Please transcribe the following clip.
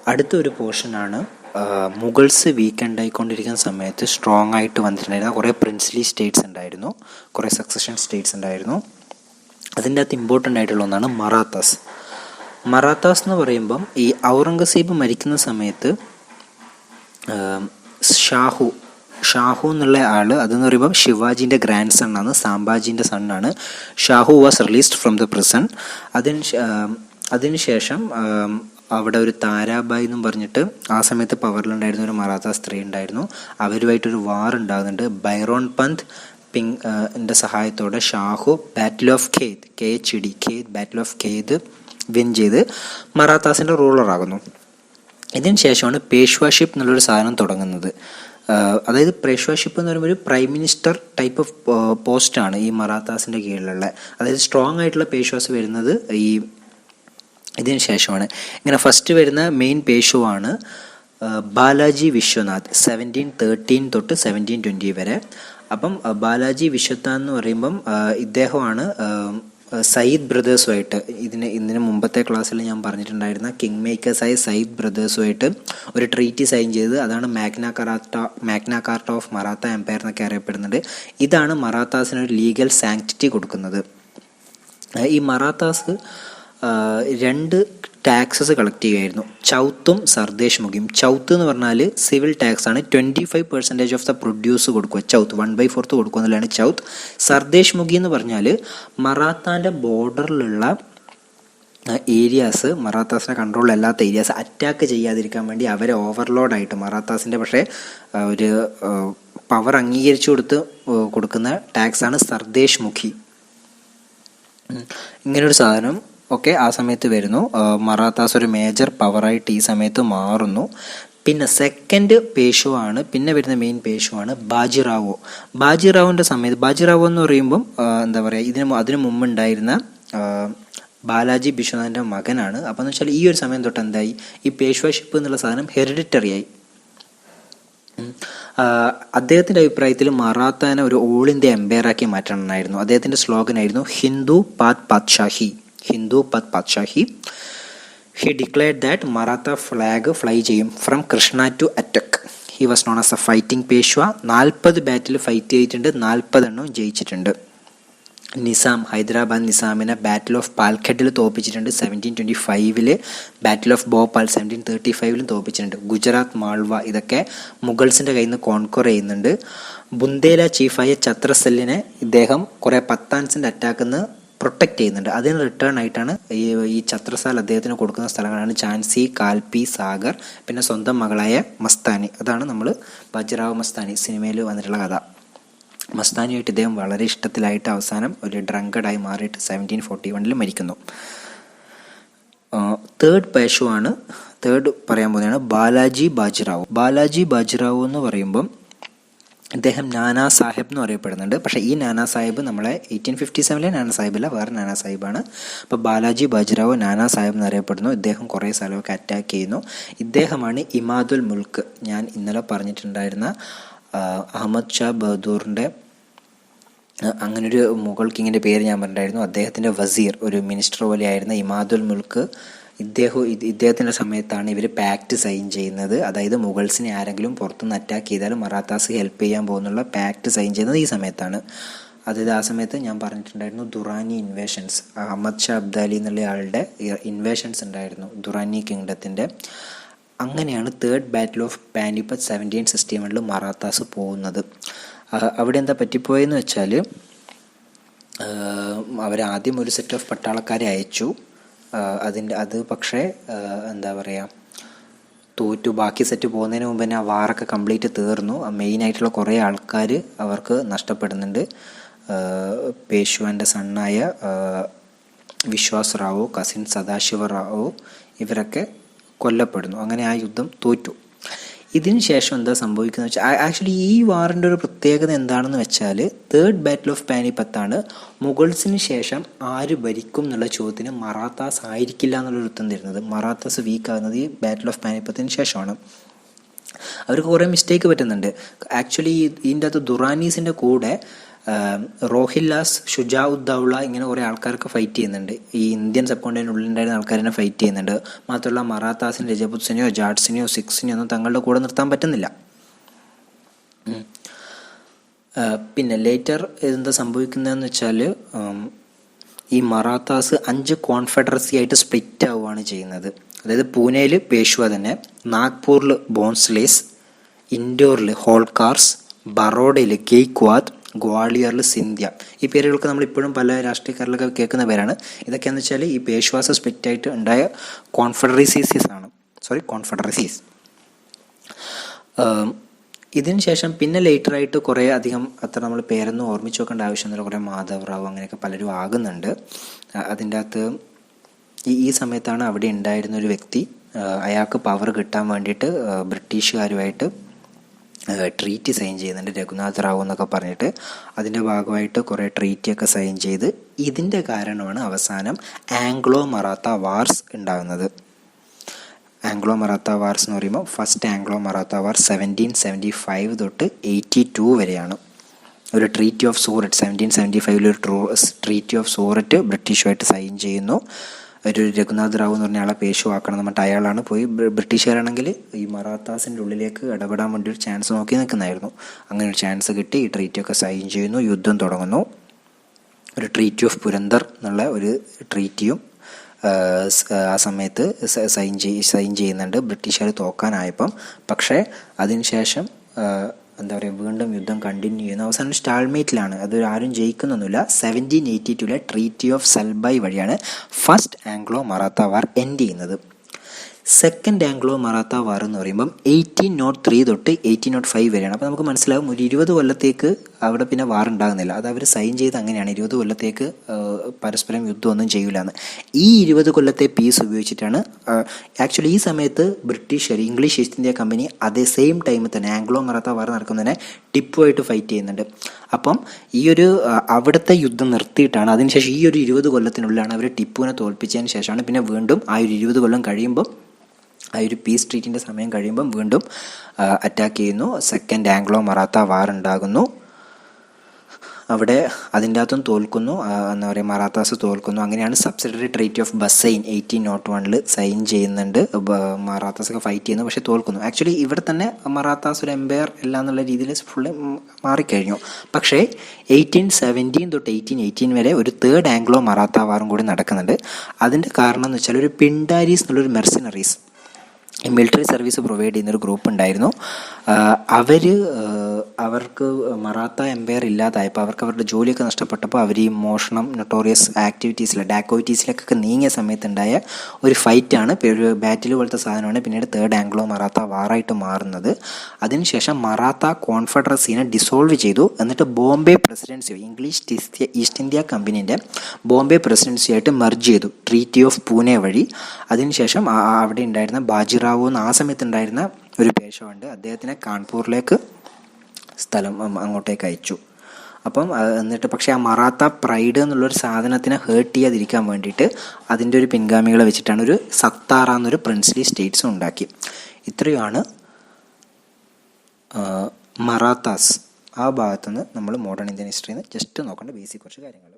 അടുത്തൊരു പോർഷനാണ് Mughals weekend ആയിക്കൊണ്ടിരിക്കുന്ന സമയത്ത് സ്ട്രോങ് ആയിട്ട് വന്നിട്ടുണ്ടായിരുന്ന കുറേ പ്രിൻസ്ലി സ്റ്റേറ്റ്സ് ഉണ്ടായിരുന്നു, കുറേ സക്സഷൻ സ്റ്റേറ്റ്സ് ഉണ്ടായിരുന്നു. അതിൻ്റെ അകത്ത് ഇമ്പോർട്ടൻ്റ് ആയിട്ടുള്ള ഒന്നാണ് മറാത്താസ്. മറാത്താസ് എന്ന് പറയുമ്പം ഈ ഔറംഗസീബ് മരിക്കുന്ന സമയത്ത് ഷാഹു എന്നുള്ള ആൾ, അതെന്ന് പറയുമ്പം ശിവാജീൻ്റെ ഗ്രാൻഡ് സണ്ണാണ്, സാംബാജീൻ്റെ സണ്ണാണ്. Shahu was released from the prison. അതിനുശേഷം അവിടെ ഒരു താരാബായി എന്നും പറഞ്ഞിട്ട് ആ സമയത്ത് പവറിലുണ്ടായിരുന്ന ഒരു മറാത്ത സ്ത്രീ ഉണ്ടായിരുന്നു. അവരുമായിട്ടൊരു വാർ ഉണ്ടാകുന്നുണ്ട്. ബൈറോൺ പന്ത് ൻ്റെ സഹായത്തോടെ Shahu battle of Khet battle of Khet win ചെയ്ത് മറാത്താസിൻ്റെ റൂളറാകുന്നു. ഇതിന് ശേഷമാണ് പേഷ്വാഷിപ്പ് എന്നുള്ളൊരു സാധനം തുടങ്ങുന്നത്. അതായത് പേഷ്വാഷിപ്പ് എന്ന് പറയുമ്പോൾ ഒരു പ്രൈം മിനിസ്റ്റർ ടൈപ്പ് ഓഫ് പോസ്റ്റാണ് ഈ മറാത്താസിൻ്റെ കീഴിലുള്ള. അതായത് സ്ട്രോങ് ആയിട്ടുള്ള പേഷ്വാസ് വരുന്നത് ഇതിന് ശേഷമാണ്. ഇങ്ങനെ ഫസ്റ്റ് വരുന്ന മെയിൻ പേഷ്വാണ് ബാലാജി വിശ്വനാഥ്, 1713 തൊട്ട് 1720 വരെ. അപ്പം ബാലാജി വിശ്വനാഥ് എന്ന് പറയുമ്പം ഇദ്ദേഹമാണ് സയ്യിദ് ബ്രദേഴ്സുമായിട്ട്, ഇതിന് മുമ്പത്തെ ക്ലാസ്സിൽ ഞാൻ പറഞ്ഞിട്ടുണ്ടായിരുന്ന കിങ് മേക്കേഴ്സായ സയ്യിദ് ബ്രദേഴ്സുമായിട്ട് ഒരു ട്രീറ്റി സൈൻ ചെയ്ത്, അതാണ് Magna Carta of Maratha empire എന്നൊക്കെ അറിയപ്പെടുന്നുണ്ട്. ഇതാണ് മറാത്താസിന് ഒരു ലീഗൽ സാങ്ക്ടിറ്റി കൊടുക്കുന്നത്. ഈ മറാത്താസ് 2 ടാക്സസ് കളക്ട് ചെയ്യുമായിരുന്നു, ചൗത്തും സർദേശ് മുഖിയും. ചൗത്ത് എന്ന് പറഞ്ഞാൽ സിവിൽ ടാക്സ് ആണ്, 25% ഓഫ് ദ പ്രൊഡ്യൂസ് കൊടുക്കുക. ചൗത്ത് 1/4 കൊടുക്കുക എന്നുള്ളതാണ് ചൗത്ത്. സർദേശ് മുഖി എന്ന് പറഞ്ഞാൽ മറാത്താൻ്റെ ബോർഡറിലുള്ള ഏരിയാസ്, മറാത്താസിൻ്റെ കൺട്രോളിലല്ലാത്ത ഏരിയാസ് അറ്റാക്ക് ചെയ്യാതിരിക്കാൻ വേണ്ടി അവരെ ഓവർലോഡായിട്ട് മറാത്താസിൻ്റെ പക്ഷേ ഒരു പവർ അംഗീകരിച്ചു കൊടുക്കുന്ന ടാക്സാണ് സർദേശ് മുഖി. ഇങ്ങനൊരു സാധനം ഒക്കെ ആ സമയത്ത് വരുന്നു. മറാത്താസ് ഒരു മേജർ പവറായിട്ട് ഈ സമയത്ത് മാറുന്നു. പിന്നെ സെക്കൻഡ് പേഷ്വാണ്, പിന്നെ വരുന്ന മെയിൻ പേഷ്വാണ് ബാജിറാവുവിൻ്റെ സമയത്ത്. ബാജിറാവു എന്ന് പറയുമ്പം എന്താ പറയുക, അതിനു മുമ്പുണ്ടായിരുന്ന ബാലാജി വിശ്വനാഥിൻ്റെ മകനാണ്. അപ്പോൾ എന്ന് വെച്ചാൽ ഈ ഒരു സമയം തൊട്ട് എന്തായി, ഈ പേഷ്വാഷിപ്പ് എന്നുള്ള സാധനം ഹെറിഡിറ്ററി ആയി. അദ്ദേഹത്തിൻ്റെ അഭിപ്രായത്തിൽ മറാത്താനെ ഒരു ഓൾ ഇന്ത്യ എംപയറാക്കി മാറ്റണമെന്നായിരുന്നു. അദ്ദേഹത്തിൻ്റെ സ്ലോഗനായിരുന്നു Hindu Pad Padshahi. He declared that Maratha flag fly ചെയ്യും from Krishna to Attock. He was known as a fighting Peshwa. 40 battle fight ചെയ്തിട്ടുണ്ട്, 40 ജയിച്ചിട്ടുണ്ട്. ഹൈദരാബാദ് നിസാമിനെ ബാറ്റിൽ ഓഫ് പാൽഘട്ടിൽ തോപ്പിച്ചിട്ടുണ്ട്. 1725 ബാറ്റിൽ ഓഫ് ഭോപ്പാൽ 1735 തോപ്പിച്ചിട്ടുണ്ട്. ഗുജറാത്ത്, മാൾവ ഇതൊക്കെ മുഗൾസിൻ്റെ കയ്യിൽ നിന്ന് കോൺക്വർ ചെയ്യുന്നുണ്ട്. ബുന്ദേല ചീഫായ ഛത്രസെല്ലിനെ ഇദ്ദേഹം കുറേ പത്താൻസിൻ്റെ അറ്റാക്കിൽ നിന്ന് പ്രൊട്ടക്റ്റ് ചെയ്യുന്നുണ്ട്. അതിന് റിട്ടേൺ ആയിട്ടാണ് ഈ ഛത്രസാൽ അദ്ദേഹത്തിന് കൊടുക്കുന്ന സ്ഥലങ്ങളാണ് ഝാൻസി, കാൽപ്പി, സാഗർ, പിന്നെ സ്വന്തം മകളായ മസ്താനി. അതാണ് നമ്മൾ ബാജിറാവു മസ്താനി സിനിമയിൽ വന്നിട്ടുള്ള കഥ. മസ്താനിയായിട്ട് ഇദ്ദേഹം വളരെ ഇഷ്ടത്തിലായിട്ട് അവസാനം ഒരു ഡ്രങ്കഡായി മാറിയിട്ട് 1741 മരിക്കുന്നു. തേർഡ് പറയാൻ പോകുന്നതാണ് ബാലാജി ബാജിറാവു എന്ന് പറയുമ്പം ഇദ്ദേഹം നാനാ സാഹിബ് എന്ന് അറിയപ്പെടുന്നുണ്ട്. പക്ഷേ ഈ നാനാ സാഹിബ് നമ്മളെ 1857 നാനാ സാഹിബല്ല, വേറെ നാനാ സാഹിബാണ്. അപ്പോൾ ബാലാജി ബാജിറാവു നാനാ സാഹിബ് എന്നറിയപ്പെടുന്നു. ഇദ്ദേഹം കുറേ സ്ഥലമൊക്കെ അറ്റാക്ക് ചെയ്യുന്നു. ഇദ്ദേഹമാണ് ഇമാദുൽ മുൽക്ക്, ഞാൻ ഇന്നലെ പറഞ്ഞിട്ടുണ്ടായിരുന്ന അഹമ്മദ് ഷാ ബഹദൂറിൻ്റെ അങ്ങനൊരു മുഗൾ കിങ്ങിൻ്റെ പേര് ഞാൻ പറഞ്ഞിട്ടുണ്ടായിരുന്നു. അദ്ദേഹത്തിൻ്റെ വസീർ, ഒരു മിനിസ്റ്റർ പോലെയായിരുന്ന ഇമാദുൽ മുൽക്ക്, ഇദ്ദേഹത്തിൻ്റെ സമയത്താണ് ഇവർ പാക്റ്റ് സൈൻ ചെയ്യുന്നത്. അതായത് മുഗൾസിനെ ആരെങ്കിലും പുറത്തുനിന്ന് അറ്റാക്ക് ചെയ്താൽ മറാത്താസ് ഹെൽപ്പ് ചെയ്യാൻ പോകുന്നുള്ള പാക്റ്റ് സൈൻ ചെയ്യുന്നത് ഈ സമയത്താണ്. അതായത് ആ സമയത്ത് ഞാൻ പറഞ്ഞിട്ടുണ്ടായിരുന്നു ദുറാനി ഇൻവേഷൻസ്, അഹമ്മദ് ഷാ അബ്ദാലി എന്നുള്ള ആളുടെ ഇൻവേഷൻസ് ഉണ്ടായിരുന്നു ദുറാനി കിങ്ഡത്തിൻ്റെ. അങ്ങനെയാണ് third battle of Panipat 1761 Marathas പോകുന്നത്. അവിടെ എന്താ പറ്റിപ്പോയെന്ന് വെച്ചാൽ അവരാദ്യം ഒരു സെറ്റ് ഓഫ് പട്ടാളക്കാരെ അയച്ചു. അത് പക്ഷേ എന്താ പറയുക, തോറ്റു. ബാക്കി സെറ്റ് പോകുന്നതിന് മുമ്പ് തന്നെ ആ വാറൊക്കെ കംപ്ലീറ്റ് തീർന്നു. മെയിനായിട്ടുള്ള കുറേ ആൾക്കാർ അവർക്ക് നഷ്ടപ്പെടുന്നുണ്ട്. പേഷ്വാൻ്റെ സണ്ണായ വിശ്വാസ് റാവു, കസിൻ സദാശിവ റാവു ഇവരൊക്കെ കൊല്ലപ്പെടുന്നു. അങ്ങനെ ആ യുദ്ധം തോറ്റു. ഇതിന് ശേഷം എന്താ സംഭവിക്കുന്നത് വെച്ചാൽ, ആക്ച്വലി ഈ വാറിൻ്റെ ഒരു പ്രത്യേകത എന്താണെന്ന് വെച്ചാൽ തേർഡ് ബാറ്റിൽ ഓഫ് പാനിപ്പത്താണ് മുഗൾസിന് ശേഷം ആര് ഭരിക്കും എന്നുള്ള ചോദ്യത്തിന് മറാത്താസ് ആയിരിക്കില്ല എന്നുള്ളൊരു ഉത്തരം തരുന്നത്. മറാത്താസ് വീക്ക് ആകുന്നത് ഈ ബാറ്റിൽ ഓഫ് പാനിപ്പത്തിന് ശേഷമാണ്. അവർക്ക് കുറേ മിസ്റ്റേക്ക് പറ്റുന്നുണ്ട്. ആക്ച്വലി ഇതിൻ്റെ അകത്ത് ദുറാനീസിൻ്റെ കൂടെ റോഹില്ലാസ്, ഷുജാഉദ്ദൗള ഇങ്ങനെ കുറേ ആൾക്കാർക്ക് ഫൈറ്റ് ചെയ്യുന്നുണ്ട്. ഈ ഇന്ത്യൻ സബ് കോണ്ടിനെൻ്റിനുള്ളിൽ ഉണ്ടായിരുന്ന ആൾക്കാരെ ഫൈറ്റ് ചെയ്യുന്നുണ്ട്. മാത്രമല്ല മറാത്താസിന് രജപുത്സിനെയോ ജാട്സിനെയോ സിഖ്സിനെയോ ഒന്നും തങ്ങളുടെ കൂടെ നിർത്താൻ പറ്റുന്നില്ല. പിന്നെ ലേറ്റർ എന്താ സംഭവിക്കുന്നതെന്ന് വെച്ചാൽ ഈ മറാത്താസ് 5 കോൺഫെഡറസി ആയിട്ട് സ്പ്ലിറ്റ് ആവുകയാണ് ചെയ്യുന്നത്. അതായത് പൂനെയിൽ പേഷ്വ തന്നെ, നാഗ്പൂരിൽ ബോൺസ്ലേസ്, ഇൻഡോറിൽ ഹോൾക്കാർസ്, ബറോഡയിൽ ഗെയ്ക്വാദ്, ഗ്വാളിയറിൽ സിന്ധ്യ. ഈ പേരുകളൊക്കെ നമ്മളിപ്പോഴും പല രാഷ്ട്രീയക്കാരിലൊക്കെ കേൾക്കുന്ന പേരാണ്. ഇതൊക്കെയാണെന്ന് വെച്ചാൽ ഈ പേഷ്വാസ് സ്പ്ലിറ്റ് ആയിട്ട് ഉണ്ടായ കോൺഫെഡറസീസ്. ഇതിന് ശേഷം പിന്നെ ലേറ്ററായിട്ട് കുറേ അധികം അത്ര നമ്മൾ പേരൊന്നും ഓർമ്മിച്ച് വെക്കേണ്ട ആവശ്യമൊന്നുമില്ല. കുറേ മാധവ് റാവു അങ്ങനെയൊക്കെ പലരും ആകുന്നുണ്ട്. അതിൻ്റെ അകത്ത് ഈ സമയത്താണ് അവിടെ ഉണ്ടായിരുന്ന ഒരു വ്യക്തി, അയാൾക്ക് പവർ കിട്ടാൻ വേണ്ടിയിട്ട് ബ്രിട്ടീഷുകാരുമായിട്ട് ട്രീറ്റി സൈൻ ചെയ്യുന്നുണ്ട്, രഘുനാഥ് റാവു എന്നൊക്കെ പറഞ്ഞിട്ട്. അതിൻ്റെ ഭാഗമായിട്ട് കുറേ ട്രീറ്റിയൊക്കെ സൈൻ ചെയ്ത് ഇതിൻ്റെ കാരണമാണ് അവസാനം ആംഗ്ലോ മറാത്ത വാർസ് ഉണ്ടാകുന്നത്. ആംഗ്ലോ മറാത്ത വാർസ് എന്ന് പറയുമ്പോൾ ഫസ്റ്റ് ആംഗ്ലോ മറാത്ത വാർ 1775 തൊട്ട് 82 വരെയാണ്. ഒരു ട്രീറ്റി ഓഫ് സൂററ്റ് 1775 ഒരു ട്രീറ്റി ഓഫ് സൂററ്റ് ബ്രിട്ടീഷുമായിട്ട് സൈൻ ചെയ്യുന്നു. ഒരു രഘുനാഥ് റാവു എന്ന് പറഞ്ഞ ആളെ പേഷ്വ ആക്കണം എന്ന് പറഞ്ഞിട്ട് അയാളാണ് പോയി, ബ്രിട്ടീഷുകാരാണെങ്കിൽ ഈ മറാത്താസിൻ്റെ ഉള്ളിലേക്ക് ഇടപെടാൻ വേണ്ടി ഒരു ചാൻസ് നോക്കി നിൽക്കുന്നതായിരുന്നു. അങ്ങനെ ഒരു ചാൻസ് കിട്ടി, ഈ ട്രീറ്റിയൊക്കെ സൈൻ ചെയ്യുന്നു, യുദ്ധം തുടങ്ങുന്നു. ഒരു ട്രീറ്റി ഓഫ് പുരന്തർ എന്നുള്ള ഒരു ട്രീറ്റിയും ആ സമയത്ത് സൈൻ ചെയ്യുന്നുണ്ട് ബ്രിട്ടീഷുകാർ തോക്കാനായപ്പം. പക്ഷേ അതിനുശേഷം എന്താ പറയുക, വീണ്ടും യുദ്ധം കണ്ടിന്യൂ ചെയ്യുന്നു. അവസാനം സ്റ്റാൾമേറ്റിലാണ്, അത് ആരും ജയിക്കുന്നൊന്നുമില്ല. 1782 ട്രീറ്റി ഓഫ് സൽബൈ വഴിയാണ് ഫസ്റ്റ് ആംഗ്ലോ മറാത്ത വാർ എൻഡ് ചെയ്യുന്നത്. സെക്കൻഡ് ആംഗ്ലോ മറാത്ത വാർ എന്ന് പറയുമ്പം 1803 തൊട്ട് 1805 വരെയാണ്. അപ്പോൾ നമുക്ക് മനസ്സിലാവും ഒരു 20 കൊല്ലത്തേക്ക് അവിടെ പിന്നെ വാർ ഉണ്ടാകുന്നില്ല. അത് അവർ സൈൻ ചെയ്ത് അങ്ങനെയാണ്, 20 കൊല്ലത്തേക്ക് പരസ്പരം യുദ്ധമൊന്നും ചെയ്യില്ലാന്ന്. ഈ 20 കൊല്ലത്തെ പീസ് ഉപയോഗിച്ചിട്ടാണ് ആക്ച്വലി ഈ സമയത്ത് ബ്രിട്ടീഷുകാർ, ഇംഗ്ലീഷ് ഈസ്റ്റ് ഇന്ത്യ കമ്പനി അതേ സെയിം ടൈമിൽ തന്നെ ആംഗ്ലോ മറാത്ത വാർ നടക്കുന്നതിനെ ടിപ്പുമായിട്ട് ഫൈറ്റ് ചെയ്യുന്നുണ്ട്. അപ്പം ഈ ഒരു അവിടുത്തെ യുദ്ധം നിർത്തിയിട്ടാണ് അതിനുശേഷം ഈ ഒരു 20 കൊല്ലത്തിനുള്ളിലാണ് അവർ ടിപ്പുവിനെ തോൽപ്പിച്ചതിന് ശേഷമാണ് പിന്നെ വീണ്ടും ആ ഒരു 20 കൊല്ലം കഴിയുമ്പം, ആ ഒരു പീസ് ട്രീറ്റിൻ്റെ സമയം കഴിയുമ്പം വീണ്ടും അറ്റാക്ക് ചെയ്യുന്നു. സെക്കൻഡ് ആംഗ്ലോ മറാത്ത വാർ ഉണ്ടാകുന്നു. അവിടെ അതിൻ്റെ അകത്തും തോൽക്കുന്നു, എന്താ പറയുക, മറാത്താസ് തോൽക്കുന്നു. അങ്ങനെയാണ് സബ്സിഡറി ട്രീറ്റി ഓഫ് ബസൈൻ 1801 സൈൻ ചെയ്യുന്നുണ്ട്. മറാത്താസൊക്കെ ഫൈറ്റ് ചെയ്യുന്നു, പക്ഷേ തോൽക്കുന്നു. ആക്ച്വലി ഇവിടെ തന്നെ മറാത്താസ് ഒരു എംപയർ അല്ല എന്നുള്ള രീതിയിൽ ഫുള്ള് മാറിക്കഴിഞ്ഞു. പക്ഷേ 1817 തൊട്ട് 1818 വരെ ഒരു തേർഡ് ആംഗ്ലോ മറാത്ത വാറും കൂടി നടക്കുന്നുണ്ട്. അതിൻ്റെ കാരണം എന്ന് വെച്ചാൽ ഒരു പിണ്ടാരീസ് എന്നുള്ളൊരു മെർസിനറീസ്, മിലിറ്ററി സർവീസ് പ്രൊവൈഡ് ചെയ്യുന്നൊരു ഗ്രൂപ്പ് ഉണ്ടായിരുന്നു. അവർക്ക് മറാത്ത എംപയർ ഇല്ലാതായപ്പോൾ അവർക്ക് അവരുടെ ജോലിയൊക്കെ നഷ്ടപ്പെട്ടപ്പോൾ അവർ ഈ മോഷണം, നൊട്ടോറിയസ് ഡാക്കോയിറ്റീസിലേക്കൊക്കെ നീങ്ങിയ സമയത്തുണ്ടായ ഒരു ഫൈറ്റാണ്, ഒരു ബാറ്റിൽ പോലത്തെ സാധനമാണ് പിന്നീട് തേർഡ് ആംഗ്ലോ മറാത്ത വാറായിട്ട് മാറുന്നത്. അതിനുശേഷം മറാത്ത കോൺഫെഡറസീനെ ഡിസോൾവ് ചെയ്തു. എന്നിട്ട് Bombay presidency, English East India കമ്പനീൻ്റെ ബോംബെ പ്രസിഡൻസിയായിട്ട് മെർജ് ചെയ്തു ട്രീറ്റി ഓഫ് പൂനെ വഴി. അതിനുശേഷം അവിടെ ഉണ്ടായിരുന്ന ബാജിറാവു എന്ന് ആ സമയത്തുണ്ടായിരുന്ന ഒരു പേഷ്വയുണ്ട്, അദ്ദേഹത്തിനെ കാൺപൂരിലേക്ക് അങ്ങോട്ടേക്ക് അയച്ചു. അപ്പം എന്നിട്ട് പക്ഷേ ആ മറാത്ത പ്രൈഡ് എന്നുള്ളൊരു സാധനത്തിനെ ഹേർട്ട് ചെയ്യാതിരിക്കാൻ വേണ്ടിയിട്ട് അതിൻ്റെ ഒരു പിൻഗാമികളെ വെച്ചിട്ടാണ് ഒരു സത്താറ എന്നൊരു പ്രിൻസ്ലി സ്റ്റേറ്റ്സും ഉണ്ടാക്കി. ഇത്രയുമാണ് മറാത്താസ്. ആ ഭാഗത്തുനിന്ന് നമ്മൾ മോഡേൺ ഇന്ത്യൻ ഹിസ്റ്ററിയിൽ നിന്ന് ജസ്റ്റ് നോക്കേണ്ട ബേസിക് കുറച്ച് കാര്യങ്ങൾ.